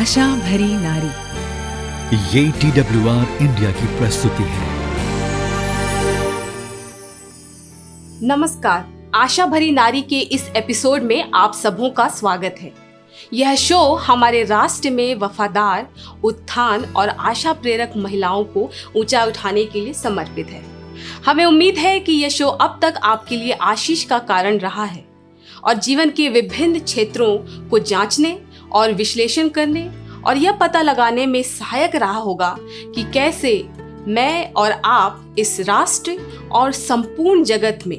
आशा भरी नारी। ये TWR इंडिया की प्रस्तुति है। नमस्कार, आशा भरी नारी के इस एपिसोड में आप सबों का स्वागत है। यह शो हमारे राष्ट्र में वफादार, उत्थान और आशा प्रेरक महिलाओं को ऊंचा उठाने के लिए समर्पित है। हमें उम्मीद है कि यह शो अब तक आपके लिए आशीष का कारण रहा है और जीवन के विभिन्न क्षेत्रों को जांचने और विश्लेषण करने और यह पता लगाने में सहायक रहा होगा कि कैसे मैं और आप इस राष्ट्र और संपूर्ण जगत में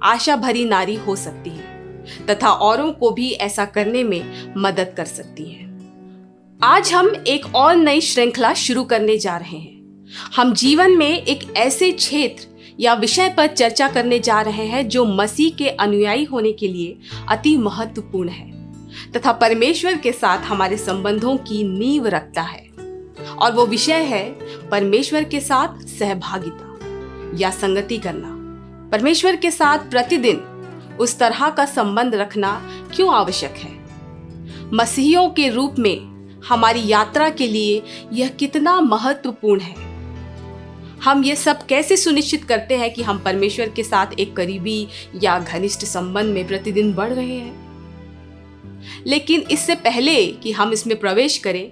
आशा भरी नारी हो सकती हैं तथा औरों को भी ऐसा करने में मदद कर सकती हैं। आज हम एक और नई श्रृंखला शुरू करने जा रहे हैं। हम जीवन में एक ऐसे क्षेत्र या विषय पर चर्चा करने जा रहे हैं जो मसीह के अनुयायी होने के लिए अति महत्वपूर्ण है तथा परमेश्वर के साथ हमारे संबंधों की नींव रखता है। और वो विषय है परमेश्वर के साथ सहभागिता या संगति करना। परमेश्वर के साथ प्रतिदिन उस तरह का संबंध रखना क्यों आवश्यक है? मसीहियों के रूप में हमारी यात्रा के लिए यह कितना महत्वपूर्ण है? हम ये सब कैसे सुनिश्चित करते हैं कि हम परमेश्वर के साथ एक करीबी या घनिष्ठ संबंध में प्रतिदिन बढ़ रहे हैं? लेकिन इससे पहले कि हम इसमें प्रवेश करें,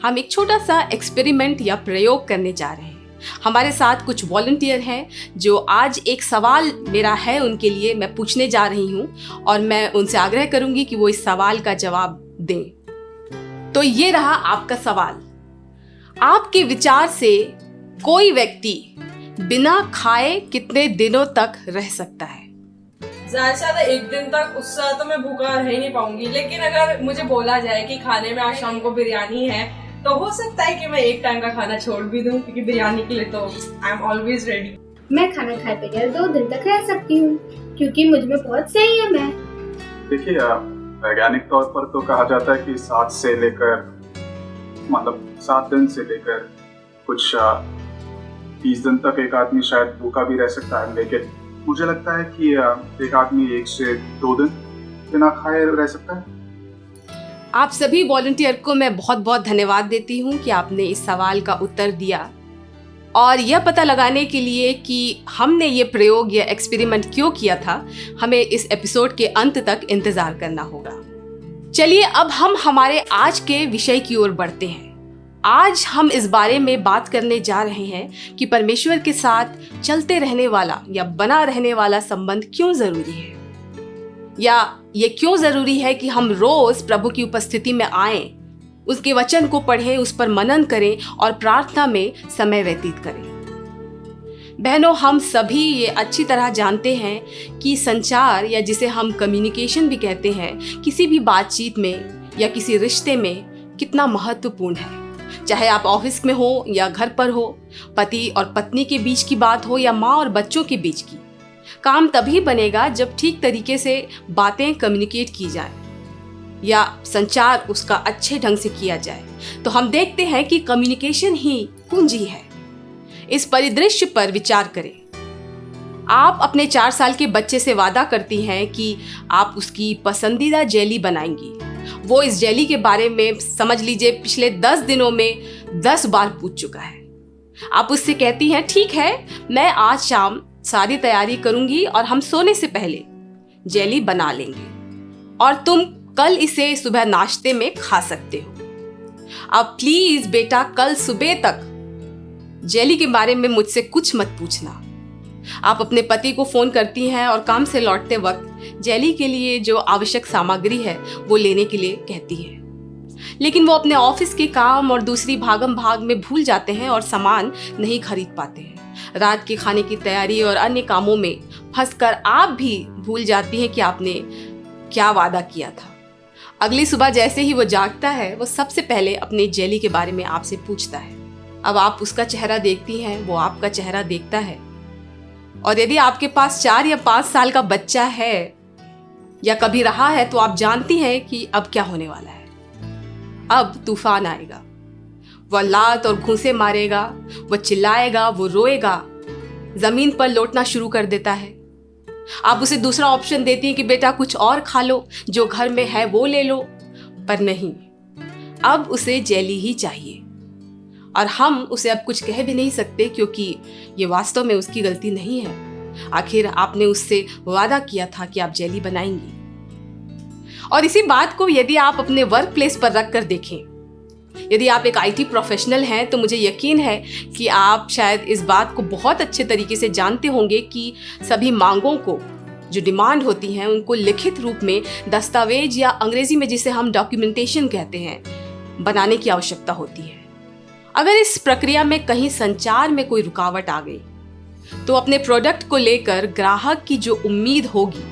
हम एक छोटा सा एक्सपेरिमेंट या प्रयोग करने जा रहे हैं। हमारे साथ कुछ वॉलंटियर हैं जो आज एक सवाल मेरा है उनके लिए मैं पूछने जा रही हूं और मैं उनसे आग्रह करूंगी कि वो इस सवाल का जवाब दें। तो ये रहा आपका सवाल। आपके विचार से कोई व्यक्ति बिना खाए कितने दिनों तक रह सकता है? ज्यादा से ज्यादा एक दिन तक, उससे तो मैं भूखा रह ही नहीं पाऊंगी। लेकिन अगर मुझे बोला जाए कि खाने में आज शाम को बिरयानी है तो हो सकता है कि मैं एक टाइम का खाना छोड़ भी दूं, क्योंकि बिरयानी के लिए तो आई एम ऑलवेज रेडी। मैं खाना खाए बगैर 2 दिन तक रह सकती हूँ क्योंकि मुझ में बहुत संयम है। देखिए, वैज्ञानिक तौर पर तो कहा जाता है कि 7 दिन से लेकर कुछ 30 दिन तक एक आदमी शायद भूखा भी रह सकता है। लेकिन मुझे लगता है कि एक आदमी 1 से 2 दिन बिना खाए रह सकता है। आप सभी वॉलंटियर को मैं बहुत बहुत धन्यवाद देती हूँ कि आपने इस सवाल का उत्तर दिया और यह पता लगाने के लिए कि हमने ये प्रयोग या एक्सपेरिमेंट क्यों किया था, हमें इस एपिसोड के अंत तक इंतजार करना होगा। चलिए अब हम हमारे आज के विषय की ओर बढ़ते हैं। आज हम इस बारे में बात करने जा रहे हैं कि परमेश्वर के साथ चलते रहने वाला या बना रहने वाला संबंध क्यों जरूरी है, या ये क्यों जरूरी है कि हम रोज प्रभु की उपस्थिति में आएं, उसके वचन को पढ़ें, उस पर मनन करें और प्रार्थना में समय व्यतीत करें। बहनों, हम सभी ये अच्छी तरह जानते हैं कि संचार या जिसे हम कम्युनिकेशन भी कहते हैं, किसी भी बातचीत में या किसी रिश्ते में कितना महत्वपूर्ण है। चाहे आप ऑफिस में हो या घर पर हो, पति और पत्नी के बीच की बात हो या माँ और बच्चों के बीच की, काम तभी बनेगा जब ठीक तरीके से बातें कम्युनिकेट की जाए या संचार उसका अच्छे ढंग से किया जाए। तो हम देखते हैं कि कम्युनिकेशन ही कुंजी है। इस परिदृश्य पर विचार करें। आप अपने 4 साल के बच्चे से वादा करती हैं कि आप उसकी पसंदीदा जेली बनाएंगी। वो इस जेली के बारे में समझ लीजिए पिछले 10 दिनों में 10 बार पूछ चुका है। आप उससे कहती हैं, ठीक है, मैं आज शाम सारी तैयारी करूंगी और हम सोने से पहले जेली बना लेंगे और तुम कल इसे सुबह नाश्ते में खा सकते हो। अब प्लीज बेटा, कल सुबह तक जेली के बारे में मुझसे कुछ मत पूछना। आप अपने पति को फोन करती हैं और काम से लौटते वक्त जेली के लिए जो आवश्यक सामग्री है वो लेने के लिए कहती हैं। लेकिन वो अपने ऑफिस के काम और दूसरी भागम भाग में भूल जाते हैं और सामान नहीं खरीद पाते हैं। रात के खाने की तैयारी और अन्य कामों में फंसकर आप भी भूल जाती हैं कि आपने क्या वादा किया था। अगली सुबह जैसे ही वो जागता है, वो सबसे पहले अपने जेली के बारे में आपसे पूछता है। अब आप उसका चेहरा देखती हैं, वो आपका चेहरा देखता है, और यदि आपके पास 4 या 5 साल का बच्चा है या कभी रहा है तो आप जानती हैं कि अब क्या होने वाला है। अब तूफान आएगा। वह लात और घूंसे मारेगा, वह चिल्लाएगा, वो रोएगा, जमीन पर लौटना शुरू कर देता है। आप उसे दूसरा ऑप्शन देती हैं कि बेटा कुछ और खा लो, जो घर में है वो ले लो, पर नहीं। अब उसे जेली ही चाहिए और हम उसे अब कुछ कह भी नहीं सकते क्योंकि ये वास्तव में उसकी गलती नहीं है। आखिर आपने उससे वादा किया था कि आप जेली बनाएंगी। और इसी बात को यदि आप अपने वर्क प्लेस पर रख कर देखें, यदि आप एक IT प्रोफेशनल हैं तो मुझे यकीन है कि आप शायद इस बात को बहुत अच्छे तरीके से जानते होंगे कि सभी मांगों को, जो डिमांड होती हैं, उनको लिखित रूप में दस्तावेज या अंग्रेजी में जिसे हम डॉक्यूमेंटेशन कहते हैं, बनाने की आवश्यकता होती है। अगर इस प्रक्रिया में कहीं संचार में कोई रुकावट आ गई तो अपने प्रोडक्ट को लेकर ग्राहक की जो उम्मीद होगी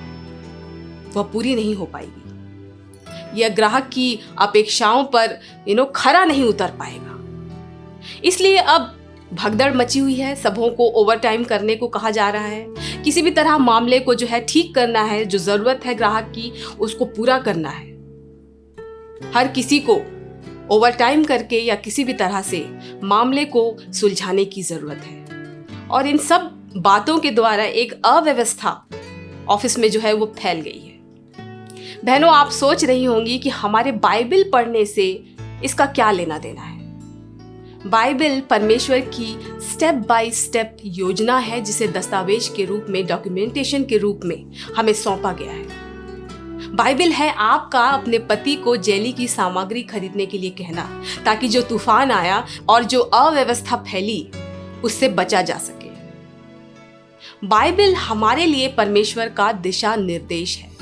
वह पूरी नहीं हो पाएगी, यह ग्राहक की अपेक्षाओं पर खरा नहीं उतर पाएगा। इसलिए अब भगदड़ मची हुई है, सबों को ओवरटाइम करने को कहा जा रहा है। किसी भी तरह मामले को जो है ठीक करना है, जो जरूरत है ग्राहक की उसको पूरा करना है। हर किसी को ओवरटाइम करके या किसी भी तरह से मामले को सुलझाने की जरूरत है। और इन सब बातों के द्वारा एक अव्यवस्था ऑफिस में जो है वो फैल गई है। बहनों, आप सोच रही होंगी कि हमारे बाइबल पढ़ने से इसका क्या लेना देना है। बाइबल परमेश्वर की स्टेप बाय स्टेप योजना है जिसे दस्तावेज के रूप में, डॉक्यूमेंटेशन के रूप में हमें सौंपा गया है। बाइबल है आपका अपने पति को जेली की सामग्री खरीदने के लिए कहना, ताकि जो तूफान आया और जो अव्यवस्था फैली उससे बचा जा सके। बाइबल हमारे लिए परमेश्वर का दिशा निर्देश है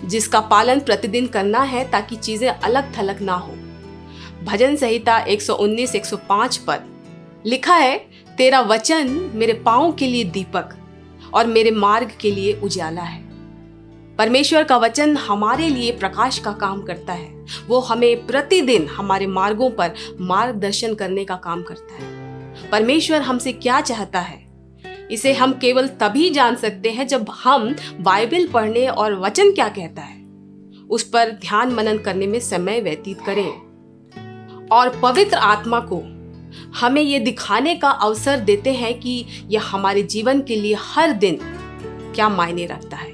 जिसका पालन प्रतिदिन करना है ताकि चीजें अलग थलग ना हो। भजन संहिता 119-105 पर लिखा है, तेरा वचन मेरे पांव के लिए दीपक और मेरे मार्ग के लिए उजाला है। परमेश्वर का वचन हमारे लिए प्रकाश का काम करता है। वो हमें प्रतिदिन हमारे मार्गों पर मार्गदर्शन करने का काम करता है। परमेश्वर हमसे क्या चाहता है इसे हम केवल तभी जान सकते हैं जब हम बाइबल पढ़ने और वचन क्या कहता है उस पर ध्यान मनन करने में समय व्यतीत करें और पवित्र आत्मा को हमें ये दिखाने का अवसर देते हैं कि यह हमारे जीवन के लिए हर दिन क्या मायने रखता है।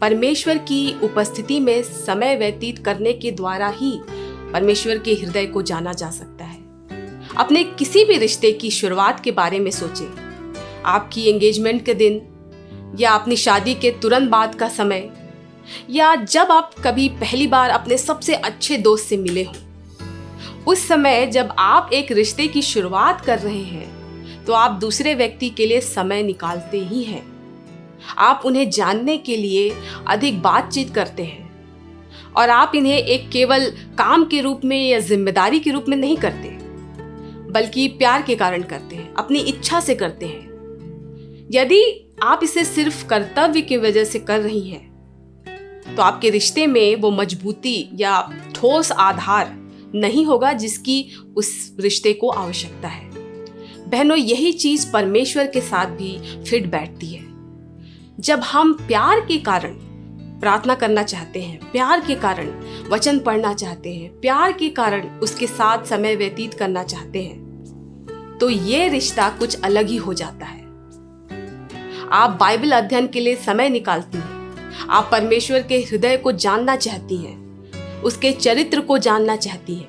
परमेश्वर की उपस्थिति में समय व्यतीत करने के द्वारा ही परमेश्वर के हृदय को जाना जा सकता है। अपने किसी भी रिश्ते की शुरुआत के बारे में सोचें। आपकी एंगेजमेंट के दिन या अपनी शादी के तुरंत बाद का समय या जब आप कभी पहली बार अपने सबसे अच्छे दोस्त से मिले हों, उस समय जब आप एक रिश्ते की शुरुआत कर रहे हैं तो आप दूसरे व्यक्ति के लिए समय निकालते ही हैं। आप उन्हें जानने के लिए अधिक बातचीत करते हैं और आप इन्हें एक केवल काम के रूप में या जिम्मेदारी के रूप में नहीं करते, बल्कि प्यार के कारण करते हैं, अपनी इच्छा से करते हैं। यदि आप इसे सिर्फ कर्तव्य की वजह से कर रही हैं तो आपके रिश्ते में वो मजबूती या ठोस आधार नहीं होगा जिसकी उस रिश्ते को आवश्यकता है। बहनों, यही चीज परमेश्वर के साथ भी फिट बैठती है। जब हम प्यार के कारण प्रार्थना करना चाहते हैं, प्यार के कारण वचन पढ़ना चाहते हैं, प्यार के कारण उसके साथ समय व्यतीत करना चाहते हैं, तो ये रिश्ता कुछ अलग ही हो जाता है। आप बाइबल अध्ययन के लिए समय निकालती हैं, आप परमेश्वर के हृदय को जानना चाहती हैं, उसके चरित्र को जानना चाहती हैं,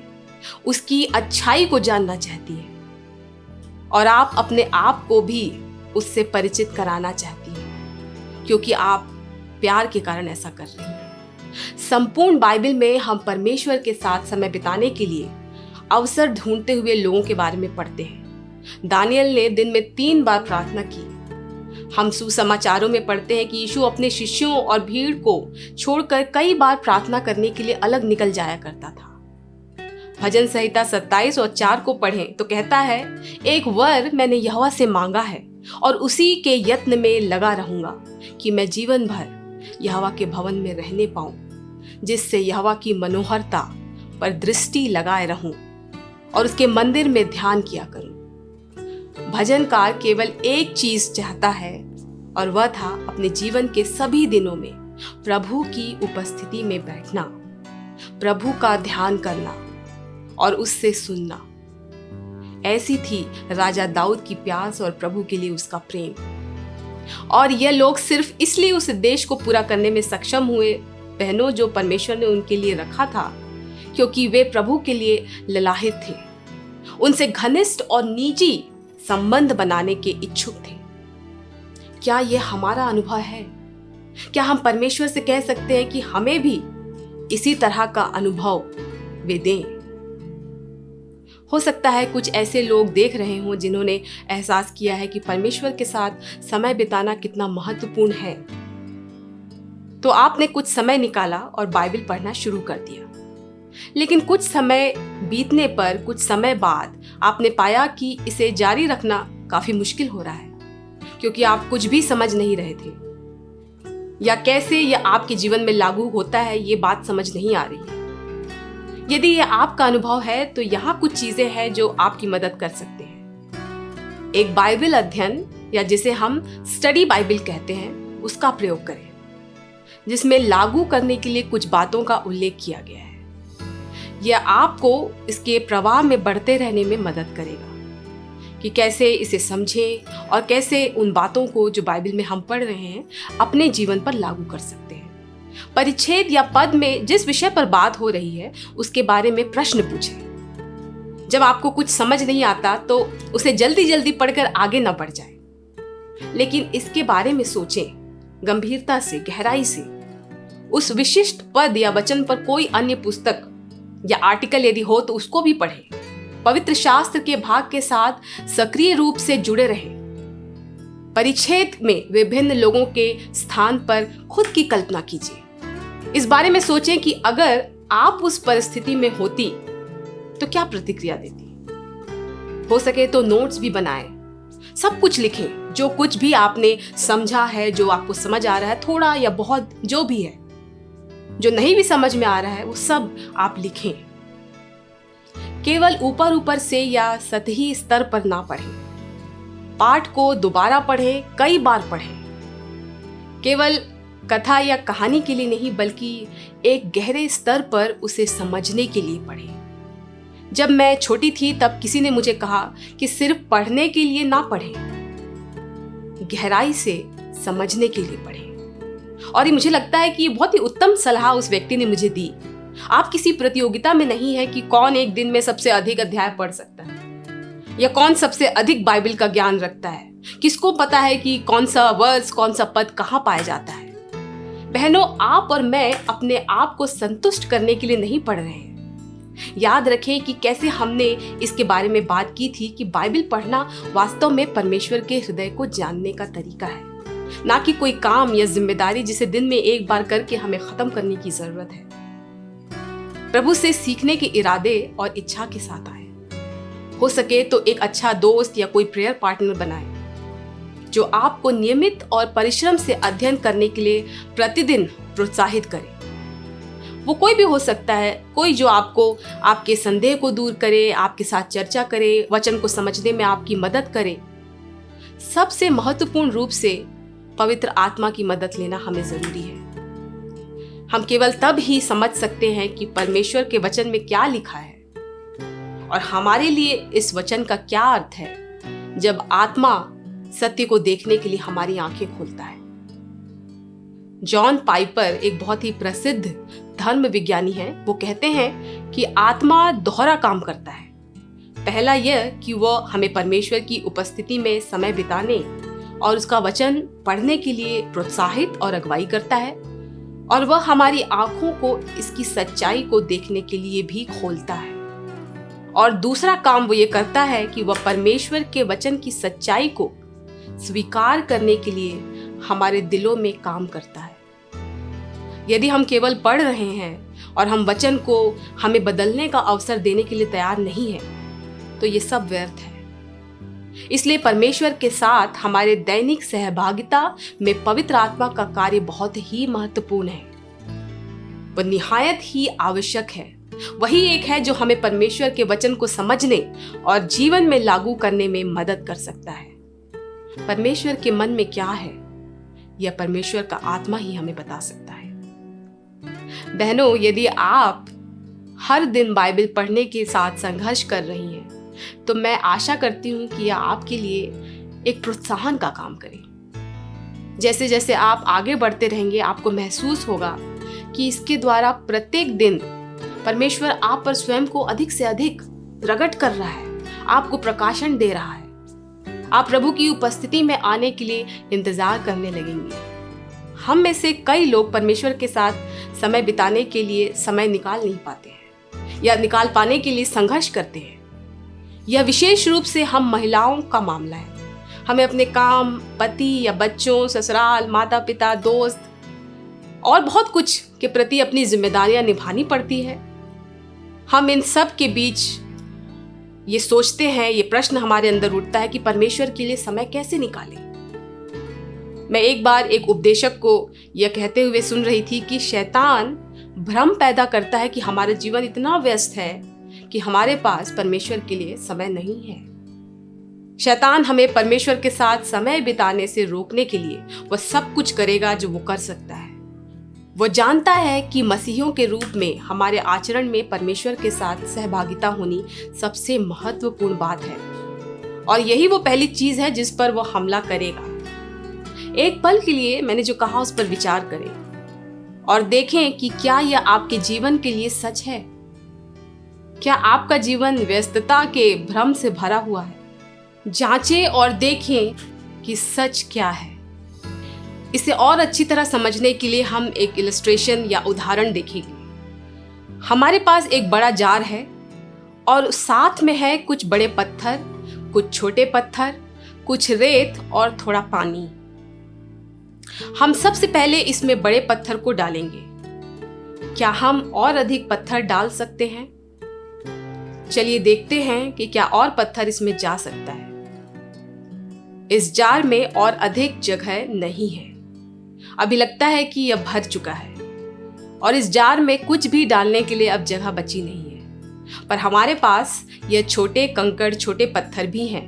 उसकी अच्छाई को जानना चाहती हैं और आप अपने आप को भी उससे परिचित कराना चाहती हैं क्योंकि आप प्यार के कारण ऐसा कर रही हैं। संपूर्ण बाइबल में हम परमेश्वर के साथ समय बिताने के लिए अवसर ढूंढते हुए लोगों के बारे में पढ़ते हैं। दानियल ने दिन में 3 बार प्रार्थना की। हम सुसमाचारों में पढ़ते हैं कि यीशु अपने शिष्यों और भीड़ को छोड़कर कई बार प्रार्थना करने के लिए अलग निकल जाया करता था। भजन संहिता 27 और 4 को पढ़ें तो कहता है, एक वर मैंने यहोवा से मांगा है और उसी के यत्न में लगा रहूंगा कि मैं जीवन भर यहोवा के भवन में रहने पाऊं, जिससे यहोवा की मनोहरता पर दृष्टि लगाए रहूं और उसके मंदिर में ध्यान किया करूं। भजनकार केवल एक चीज चाहता है और वह था अपने जीवन के सभी दिनों में प्रभु की उपस्थिति में बैठना, प्रभु का ध्यान करना और उससे सुनना। ऐसी थी राजा दाऊद की प्यास और प्रभु के लिए उसका प्रेम। और यह लोग सिर्फ इसलिए उस उद्देश्य को पूरा करने में सक्षम हुए, बहनों, जो परमेश्वर ने उनके लिए रखा था, क्योंकि वे प्रभु के लिए ललाहित थे, उनसे घनिष्ठ और निजी संबंध बनाने के इच्छुक थे। क्या यह हमारा अनुभव है? क्या हम परमेश्वर से कह सकते हैं कि हमें भी इसी तरह का अनुभव वे दें? हो सकता है कुछ ऐसे लोग देख रहे हों जिन्होंने एहसास किया है कि परमेश्वर के साथ समय बिताना कितना महत्वपूर्ण है, तो आपने कुछ समय निकाला और बाइबल पढ़ना शुरू कर दिया। लेकिन कुछ समय बीतने पर, कुछ समय बाद आपने पाया कि इसे जारी रखना काफी मुश्किल हो रहा है, क्योंकि आप कुछ भी समझ नहीं रहे थे, या कैसे यह आपके जीवन में लागू होता है ये बात समझ नहीं आ रही है। यदि यह आपका अनुभव है तो यहाँ कुछ चीजें हैं जो आपकी मदद कर सकते हैं। एक बाइबल अध्ययन, या जिसे हम स्टडी बाइबल कहते हैं, उसका प्रयोग करें, जिसमें लागू करने के लिए कुछ बातों का उल्लेख किया गया है। यह आपको इसके प्रवाह में बढ़ते रहने में मदद करेगा कि कैसे इसे समझें और कैसे उन बातों को जो बाइबल में हम पढ़ रहे हैं अपने जीवन पर लागू कर सकते हैं। परिच्छेद या पद में जिस विषय पर बात हो रही है उसके बारे में प्रश्न पूछें। जब आपको कुछ समझ नहीं आता तो उसे जल्दी जल्दी पढ़कर आगे न बढ़ जाए, लेकिन इसके बारे में सोचें, गंभीरता से, गहराई से। उस विशिष्ट पद या वचन पर कोई अन्य पुस्तक या आर्टिकल यदि हो तो उसको भी पढ़ें। पवित्र शास्त्र के भाग के साथ सक्रिय रूप से जुड़े रहें। परिच्छेद में विभिन्न लोगों के स्थान पर खुद की कल्पना कीजिए। इस बारे में सोचें कि अगर आप उस परिस्थिति में होती तो क्या प्रतिक्रिया देती। हो सके तो नोट्स भी बनाएं, सब कुछ लिखें, जो कुछ भी आपने समझा है, जो आपको समझ आ रहा है, थोड़ा या बहुत, जो भी है, जो नहीं भी समझ में आ रहा है, वो सब आप लिखें। केवल ऊपर ऊपर से या सतही स्तर पर ना पढ़ें। पाठ को दोबारा पढ़ें, कई बार पढ़ें। केवल कथा या कहानी के लिए नहीं, बल्कि एक गहरे स्तर पर उसे समझने के लिए पढ़ें। जब मैं छोटी थी तब किसी ने मुझे कहा कि सिर्फ पढ़ने के लिए ना पढ़ें, गहराई से समझने के लिए पढ़ें। और ये मुझे लगता है कि ये बहुत ही उत्तम सलाह उस व्यक्ति ने मुझे दी। आप किसी प्रतियोगिता में नहीं है कि कौन एक दिन में सबसे अधिक अध्याय पढ़ सकता है या कौन सबसे अधिक बाइबल का ज्ञान रखता है। किसको पता है कि कौन सा वर्स, कौन सा पद कहाँ पाया जाता है। बहनों, आप और मैं अपने आप को संतुष्ट करने के लिए नहीं पढ़ रहे हैं। याद रखें कि कैसे हमने इसके बारे में बात की थी कि बाइबल पढ़ना वास्तव में परमेश्वर के हृदय को जानने का तरीका है, ना कि कोई काम या जिम्मेदारी जिसे दिन में एक बार करके हमें खत्म करने की जरूरत है। प्रभु से सीखने के इरादे और इच्छा के साथ आए। हो सके तो एक अच्छा दोस्त या कोई प्रेयर पार्टनर बनाएं जो आपको नियमित और परिश्रम से अध्ययन करने के लिए प्रतिदिन प्रोत्साहित करे। वो कोई भी हो सकता है, कोई जो आपको आपके संदेह को दूर करे, आपके साथ चर्चा करे, वचन को समझने में आपकी मदद करे। सबसे महत्वपूर्ण रूप से पवित्र आत्मा की मदद लेना हमें जरूरी है। हम केवल तब ही समझ सकते हैं कि परमेश्वर के वचन में क्या लिखा है और हमारे लिए इस वचन का क्या अर्थ है, जब आत्मा सत्य को देखने के लिए हमारी आंखें खोलता है। जॉन पाइपर एक बहुत ही प्रसिद्ध धर्म विज्ञानी हैं। वो कहते हैं कि आत्मा दोहरा काम करता है। पहला यह कि वह हमें परमेश्वर की उपस्थिति में समय बिताने और उसका वचन पढ़ने के लिए प्रोत्साहित और अगुवाई करता है, और वह हमारी आंखों को इसकी सच्चाई को देखने के लिए भी खोलता है। और दूसरा काम वो ये करता है कि वह परमेश्वर के वचन की सच्चाई को स्वीकार करने के लिए हमारे दिलों में काम करता है। यदि हम केवल पढ़ रहे हैं और हम वचन को हमें बदलने का अवसर देने के लिए तैयार नहीं है, तो ये सब व्यर्थ है। इसलिए परमेश्वर के साथ हमारे दैनिक सहभागिता में पवित्र आत्मा का कार्य बहुत ही महत्वपूर्ण है। वह निहायत ही आवश्यक है। वही एक है जो हमें परमेश्वर के वचन को समझने और जीवन में लागू करने में मदद कर सकता है। परमेश्वर के मन में क्या है, यह परमेश्वर का आत्मा ही हमें बता सकता है। बहनों, यदि आप हर दिन बाइबल पढ़ने के साथ संघर्ष कर रही हैं, तो मैं आशा करती हूँ कि यह आपके लिए एक प्रोत्साहन का काम करे। जैसे जैसे आप आगे बढ़ते रहेंगे, आपको महसूस होगा कि इसके द्वारा प्रत्येक दिन परमेश्वर आप पर स्वयं को अधिक से अधिक प्रकट कर रहा है, आपको प्रकाशन दे रहा है। आप प्रभु की उपस्थिति में आने के लिए इंतजार करने लगेंगे। हम में से कई लोग परमेश्वर के साथ समय बिताने के लिए समय निकाल नहीं पाते हैं या निकाल पाने के लिए संघर्ष करते हैं। यह विशेष रूप से हम महिलाओं का मामला है। हमें अपने काम, पति या बच्चों, ससुराल, माता पिता, दोस्त और बहुत कुछ के प्रति अपनी जिम्मेदारियां निभानी पड़ती है। हम इन सब के बीच ये सोचते हैं, ये प्रश्न हमारे अंदर उठता है कि परमेश्वर के लिए समय कैसे निकालें। मैं एक बार एक उपदेशक को यह कहते हुए सुन रही थी कि शैतान भ्रम पैदा करता है कि हमारा जीवन इतना व्यस्त है कि हमारे पास परमेश्वर के लिए समय नहीं है। शैतान हमें परमेश्वर के साथ समय बिताने से रोकने के लिए वह सब कुछ करेगा जो वो कर सकता है। वो जानता है कि मसीहियों के रूप में हमारे आचरण में परमेश्वर के साथ सहभागिता होनी सबसे महत्वपूर्ण बात है और यही वो पहली चीज है जिस पर वो हमला करेगा। एक पल के लिए मैंने जो कहा उस पर विचार करें और देखें कि क्या यह आपके जीवन के लिए सच है। क्या आपका जीवन व्यस्तता के भ्रम से भरा हुआ है? जांचें और देखें कि सच क्या है। इसे और अच्छी तरह समझने के लिए हम एक इलस्ट्रेशन या उदाहरण देखेंगे। हमारे पास एक बड़ा जार है और साथ में है कुछ बड़े पत्थर, कुछ छोटे पत्थर, कुछ रेत और थोड़ा पानी। हम सबसे पहले इसमें बड़े पत्थर को डालेंगे। क्या हम और अधिक पत्थर डाल सकते हैं? चलिए देखते हैं कि क्या और पत्थर इसमें जा सकता है। इस जार में और अधिक जगह नहीं है। अभी लगता है कि यह भर चुका है और इस जार में कुछ भी डालने के लिए अब जगह बची नहीं है। पर हमारे पास यह छोटे कंकड़, छोटे पत्थर भी हैं।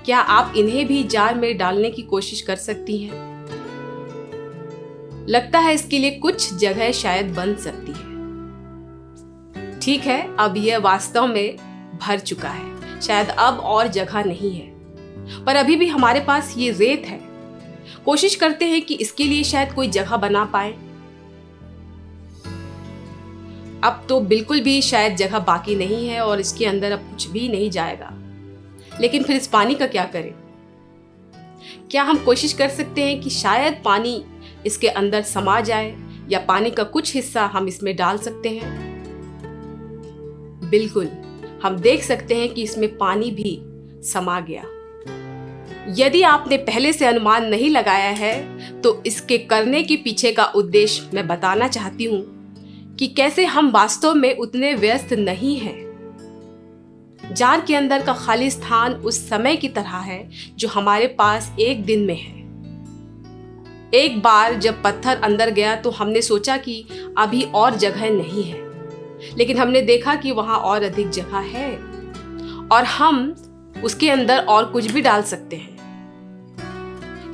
क्या आप इन्हें भी जार में डालने की कोशिश कर सकती हैं? लगता है इसके लिए कुछ जगह शायद बन सकती है। ठीक है, अब यह वास्तव में भर चुका है। शायद अब और जगह नहीं है, पर अभी भी हमारे पास ये रेत है। कोशिश करते हैं कि इसके लिए शायद कोई जगह बना पाए। अब तो बिल्कुल भी शायद जगह बाकी नहीं है और इसके अंदर अब कुछ भी नहीं जाएगा। लेकिन फिर इस पानी का क्या करें? क्या हम कोशिश कर सकते हैं कि शायद पानी इसके अंदर समा जाए या पानी का कुछ हिस्सा हम इसमें डाल सकते हैं? बिल्कुल, हम देख सकते हैं कि इसमें पानी भी समा गया। यदि आपने पहले से अनुमान नहीं लगाया है तो इसके करने के पीछे का उद्देश्य मैं बताना चाहती हूँ कि कैसे हम वास्तव में उतने व्यस्त नहीं हैं। जार के अंदर का खाली स्थान उस समय की तरह है जो हमारे पास एक दिन में है। एक बार जब पत्थर अंदर गया तो हमने सोचा कि अभी और जगह नहीं है, लेकिन हमने देखा कि वहां और अधिक जगह है और हम उसके अंदर और कुछ भी डाल सकते हैं।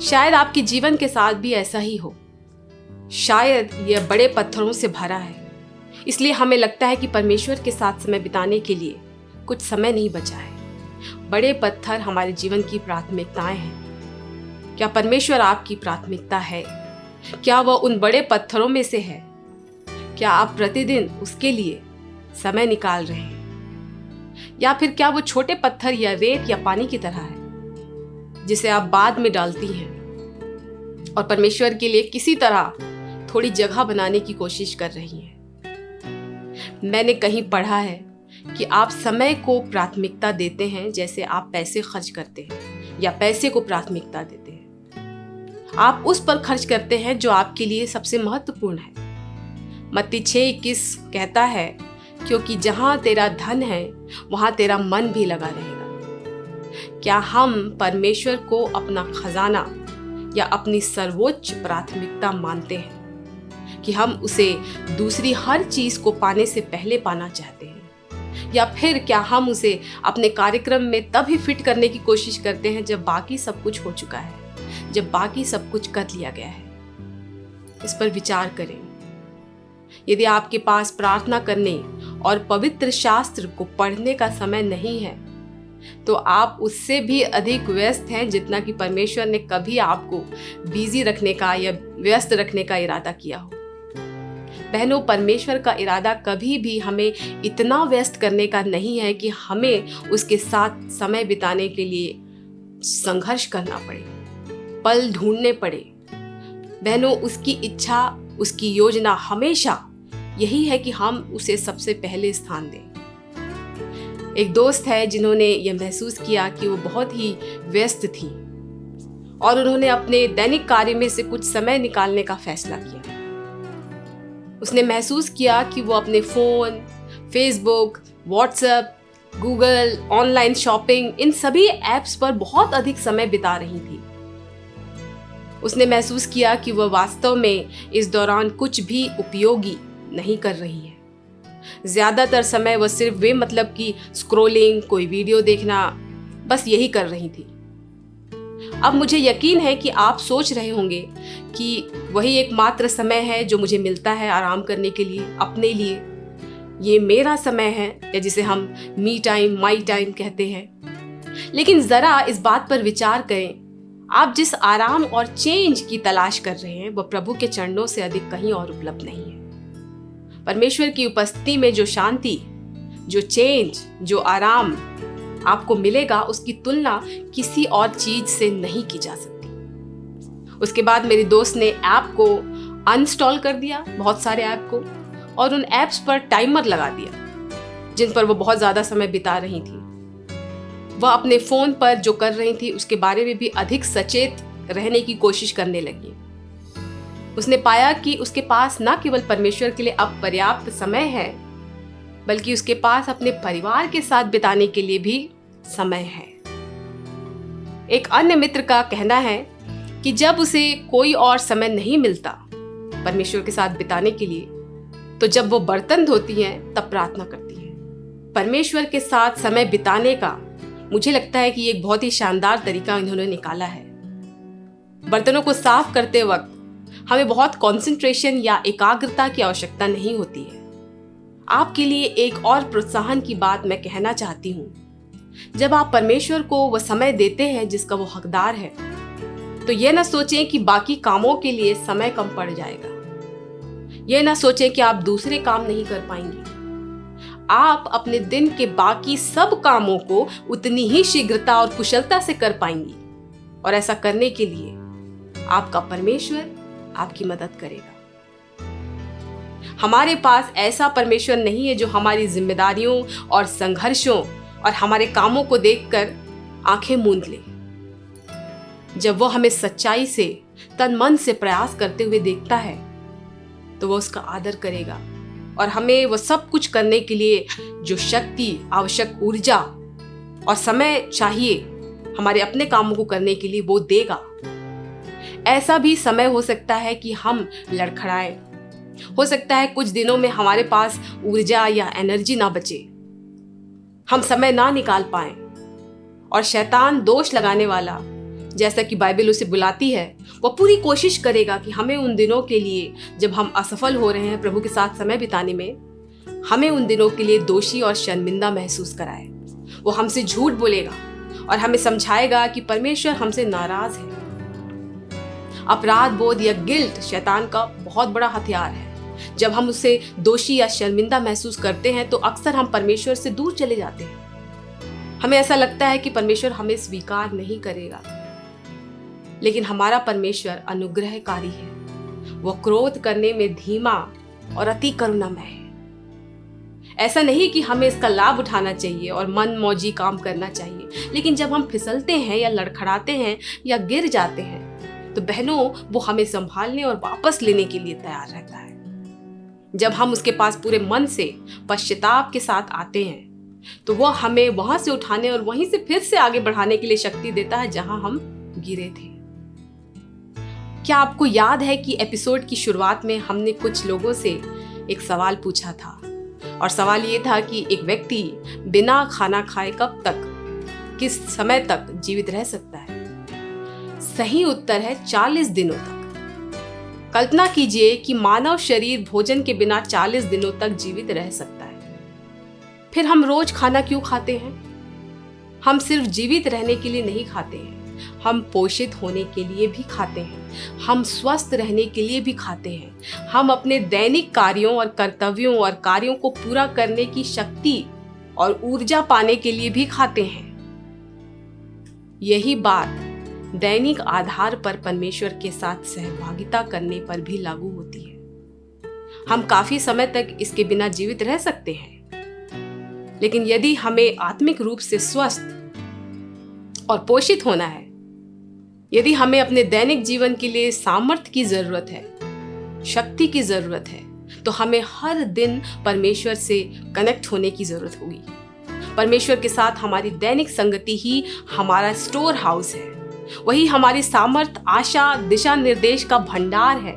शायद आपके जीवन के साथ भी ऐसा ही हो। शायद यह बड़े पत्थरों से भरा है, इसलिए हमें लगता है कि परमेश्वर के साथ समय बिताने के लिए कुछ समय नहीं बचा है। बड़े पत्थर हमारे जीवन की प्राथमिकताएं हैं। क्या परमेश्वर आपकी प्राथमिकता है? क्या वह उन बड़े पत्थरों में से है? क्या आप प्रतिदिन उसके लिए समय निकाल रहे हैं? या फिर क्या वो छोटे पत्थर या रेत या पानी की तरह है जिसे आप बाद में डालती हैं और परमेश्वर के लिए किसी तरह थोड़ी जगह बनाने की कोशिश कर रही हैं? मैंने कहीं पढ़ा है कि आप समय को प्राथमिकता देते हैं जैसे आप पैसे खर्च करते हैं या पैसे को प्राथमिकता देते हैं। आप उस पर खर्च करते हैं जो आपके लिए सबसे महत्वपूर्ण है। मत्ती 6:21 कहता है, क्योंकि जहां तेरा धन है वहां तेरा मन भी लगा रहेगा। क्या हम परमेश्वर को अपना खजाना या अपनी सर्वोच्च प्राथमिकता मानते हैं कि हम उसे दूसरी हर चीज को पाने से पहले पाना चाहते हैं? या फिर क्या हम उसे अपने कार्यक्रम में तभी फिट करने की कोशिश करते हैं जब बाकी सब कुछ हो चुका है, जब बाकी सब कुछ कर लिया गया है? इस पर विचार करें। यदि आपके पास प्रार्थना करने और पवित्र शास्त्र को पढ़ने का समय नहीं है तो आप उससे भी अधिक व्यस्त हैं जितना कि परमेश्वर ने कभी आपको बिजी रखने का या व्यस्त रखने का इरादा किया हो। बहनों, परमेश्वर का इरादा कभी भी हमें इतना व्यस्त करने का नहीं है कि हमें उसके साथ समय बिताने के लिए संघर्ष करना पड़े, पल ढूंढने पड़े। बहनों, उसकी इच्छा, उसकी योजना हमेशा यही है कि हम उसे सबसे पहले स्थान दें। एक दोस्त है जिन्होंने यह महसूस किया कि वो बहुत ही व्यस्त थी और उन्होंने अपने दैनिक कार्य में से कुछ समय निकालने का फैसला किया। उसने महसूस किया कि वो अपने phone, Facebook, WhatsApp, Google, online shopping, इन सभी ऐप्स पर बहुत अधिक समय बिता रही थी। उसने महसूस किया कि वह वास्तव में इस दौरान कुछ भी उपयोगी नहीं कर रही है। ज़्यादातर समय वह सिर्फ बेमतलब की स्क्रॉलिंग, कोई वीडियो देखना, बस यही कर रही थी। अब मुझे यकीन है कि आप सोच रहे होंगे कि वही एकमात्र समय है जो मुझे मिलता है आराम करने के लिए, अपने लिए। ये मेरा समय है, या जिसे हम मी टाइम, माई टाइम कहते हैं। लेकिन ज़रा इस बात पर विचार करें, आप जिस आराम और चेंज की तलाश कर रहे हैं वह प्रभु के चरणों से अधिक कहीं और उपलब्ध नहीं है। परमेश्वर की उपस्थिति में जो शांति, जो चेंज, जो आराम आपको मिलेगा, उसकी तुलना किसी और चीज से नहीं की जा सकती। उसके बाद मेरी दोस्त ने ऐप को अनइंस्टॉल कर दिया, बहुत सारे ऐप को, और उन ऐप्स पर टाइमर लगा दिया जिन पर वो बहुत ज़्यादा समय बिता रही थी। वह अपने फ़ोन पर जो कर रही थी उसके बारे में भी अधिक सचेत रहने की कोशिश करने लगी। उसने पाया कि उसके पास न केवल परमेश्वर के लिए अब पर्याप्त समय है, बल्कि उसके पास अपने परिवार के साथ बिताने के लिए भी समय है। एक अन्य मित्र का कहना है कि जब उसे कोई और समय नहीं मिलता परमेश्वर के साथ बिताने के लिए, तो जब वो बर्तन धोती हैं तब प्रार्थना करती हैं। परमेश्वर के साथ समय बिताने का मुझे लगता है कि ये एक बहुत ही शानदार तरीका इन्होंने निकाला है। बर्तनों को साफ करते वक्त हमें बहुत कंसंट्रेशन या एकाग्रता की आवश्यकता नहीं होती है। आपके लिए एक और प्रोत्साहन की बात मैं कहना चाहती हूँ। जब आप परमेश्वर को वह समय देते हैं जिसका वो हकदार है, तो यह ना सोचें कि बाकी कामों के लिए समय कम पड़ जाएगा। यह ना सोचें कि आप दूसरे काम नहीं कर पाएंगे। आप अपने दिन के बाकी सब कामों को उतनी ही शीघ्रता और कुशलता से कर पाएंगी, और ऐसा करने के लिए आपका परमेश्वर आपकी मदद करेगा। हमारे पास ऐसा परमेश्वर नहीं है जो हमारी जिम्मेदारियों और संघर्षों और हमारे कामों को देखकर आंखें मूंद ले। जब वो हमें सच्चाई से, तन मन से प्रयास करते हुए देखता है, तो वो उसका आदर करेगा और हमें वो सब कुछ करने के लिए जो शक्ति, आवश्यक ऊर्जा और समय चाहिए हमारे अपने कामों को करने के लिए, वो देगा। ऐसा भी समय हो सकता है कि हम लड़खड़ाएं, हो सकता है कुछ दिनों में हमारे पास ऊर्जा या एनर्जी ना बचे, हम समय ना निकाल पाएं, और शैतान दोष लगाने वाला, जैसा कि बाइबल उसे बुलाती है, वह पूरी कोशिश करेगा कि हमें उन दिनों के लिए जब हम असफल हो रहे हैं प्रभु के साथ समय बिताने में, हमें उन दिनों के लिए दोषी और शर्मिंदा महसूस कराए। वो हमसे झूठ बोलेगा और हमें समझाएगा कि परमेश्वर हमसे नाराज है। अपराध बोध या गिल्ट शैतान का बहुत बड़ा हथियार है। जब हम उसे दोषी या शर्मिंदा महसूस करते हैं तो अक्सर हम परमेश्वर से दूर चले जाते हैं। हमें ऐसा लगता है कि परमेश्वर हमें स्वीकार नहीं करेगा, लेकिन हमारा परमेश्वर अनुग्रहकारी है। वह क्रोध करने में धीमा और अति करुणामय है। ऐसा नहीं कि हमें इसका लाभ उठाना चाहिए और मन मौजी काम करना चाहिए, लेकिन जब हम फिसलते हैं या लड़खड़ाते हैं या गिर जाते हैं, तो बहनों वो हमें संभालने और वापस लेने के लिए तैयार रहता है। जब हम उसके पास पूरे मन से पश्चाताप के साथ आते हैं, तो वह हमें वहां से उठाने और वहीं से फिर से आगे बढ़ाने के लिए शक्ति देता है जहां हम गिरे थे। क्या आपको याद है कि एपिसोड की शुरुआत में हमने कुछ लोगों से एक सवाल पूछा था, और सवाल ये था कि एक व्यक्ति बिना खाना खाए कब तक, किस समय तक जीवित रह सकता है? सही उत्तर है 40 दिनों तक। कल्पना कीजिए कि मानव शरीर भोजन के बिना 40 दिनों तक जीवित रह सकता है। फिर हम रोज खाना क्यों खाते हैं? हम सिर्फ जीवित रहने के लिए नहीं खाते हैं, हम पोषित होने के लिए भी खाते हैं, हम स्वस्थ रहने के लिए भी खाते हैं, हम अपने दैनिक कार्यों और कर्तव्यों और कार्यों को पूरा करने की शक्ति और ऊर्जा पाने के लिए भी खाते हैं। यही बात दैनिक आधार पर परमेश्वर के साथ सहभागिता करने पर भी लागू होती है। हम काफी समय तक इसके बिना जीवित रह सकते हैं, लेकिन यदि हमें आत्मिक रूप से स्वस्थ और पोषित होना है, यदि हमें अपने दैनिक जीवन के लिए सामर्थ्य की जरूरत है, शक्ति की जरूरत है, तो हमें हर दिन परमेश्वर से कनेक्ट होने की जरूरत होगी। परमेश्वर के साथ हमारी दैनिक संगति ही हमारा स्टोर हाउस है, वही हमारी सामर्थ्य, आशा, दिशा निर्देश का भंडार है,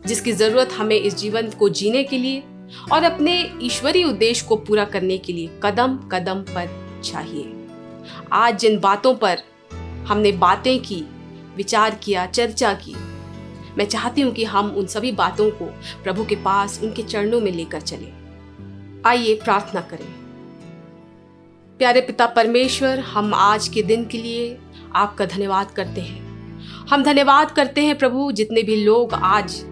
जिसकी जरूरत हमें इस जीवन को जीने के लिए और अपने ईश्वरीय उद्देश्य को पूरा करने के लिए कदम कदम पर चाहिए। आज जिन बातों पर हमने बातें की, विचार किया, चर्चा की, मैं चाहती हूं कि हम उन सभी बातों को प्रभु के पास उनके चरणों में लेकर चलें। आइए प्रार्थना करें। प्यारे पिता परमेश्वर, हम आज के दिन के लिए आपका धन्यवाद करते हैं। हम धन्यवाद करते हैं प्रभु, जितने भी लोग आज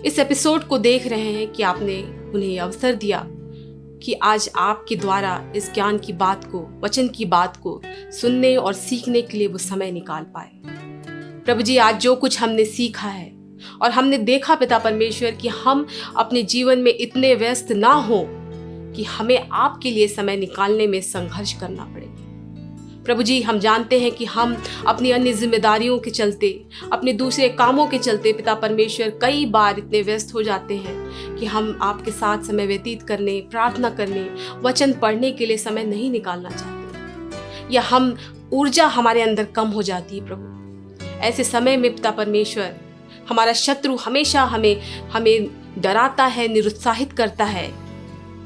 इस एपिसोड को देख रहे हैं कि आपने उन्हें अवसर दिया कि आज आपके द्वारा इस ज्ञान की बात को, वचन की बात को सुनने और सीखने के लिए वो समय निकाल पाए। प्रभु जी, आज जो कुछ हमने सीखा है और हमने देखा पिता परमेश्वर कि हम अपने जीवन में इतने व्यस्त ना हो कि हमें आपके लिए समय निकालने में संघर्ष करना पड़े। प्रभु जी, हम जानते हैं कि हम अपनी अन्य जिम्मेदारियों के चलते, अपने दूसरे कामों के चलते पिता परमेश्वर कई बार इतने व्यस्त हो जाते हैं कि हम आपके साथ समय व्यतीत करने, प्रार्थना करने, वचन पढ़ने के लिए समय नहीं निकालना चाहते, या हम ऊर्जा हमारे अंदर कम हो जाती है। प्रभु, ऐसे समय में पिता परमेश्वर हमारा शत्रु हमेशा हमें डराता है, निरुत्साहित करता है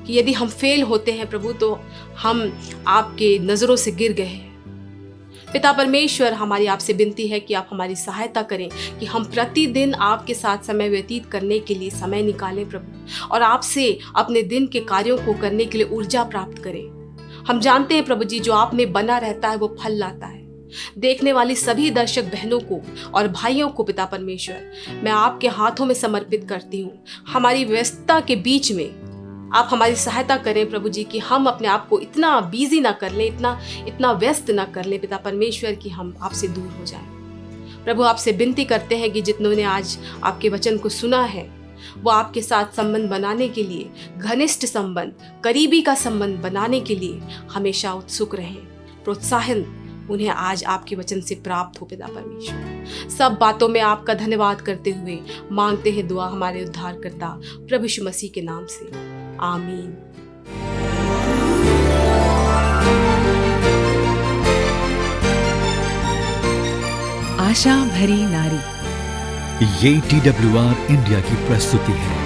कि यदि हम फेल होते हैं प्रभु तो हम आपके नज़रों से गिर गए हैं। पिता परमेश्वर, हमारी आपसे विनती है कि आप हमारी सहायता करें कि हम प्रतिदिन आपके साथ समय व्यतीत करने के लिए समय निकालें प्रभु, और आपसे अपने दिन के कार्यों को करने के लिए ऊर्जा प्राप्त करें। हम जानते हैं प्रभु जी, जो आप में बना रहता है वो फल लाता है। देखने वाली सभी दर्शक बहनों को और भाइयों को पिता परमेश्वर मैं आपके हाथों में समर्पित करती हूँ। हमारी व्यस्तता के बीच में आप हमारी सहायता करें प्रभु जी कि हम अपने आप को इतना बिजी ना कर लें, इतना व्यस्त ना कर लें पिता परमेश्वर कि हम आपसे दूर हो जाएं। प्रभु, आपसे विनती करते हैं कि जितनों ने आज आपके वचन को सुना है वो आपके साथ संबंध बनाने के लिए, घनिष्ठ संबंध, करीबी का संबंध बनाने के लिए हमेशा उत्सुक रहें। प्रोत्साहन उन्हें आज आपके वचन से प्राप्त हो पिता परमेश्वर। सब बातों में आपका धन्यवाद करते हुए मांगते हैं दुआ हमारे उद्धारकर्ता प्रभु यीशु मसीह के नाम से, आमीन। आशा भरी नारी, ये TWR इंडिया की प्रस्तुति है।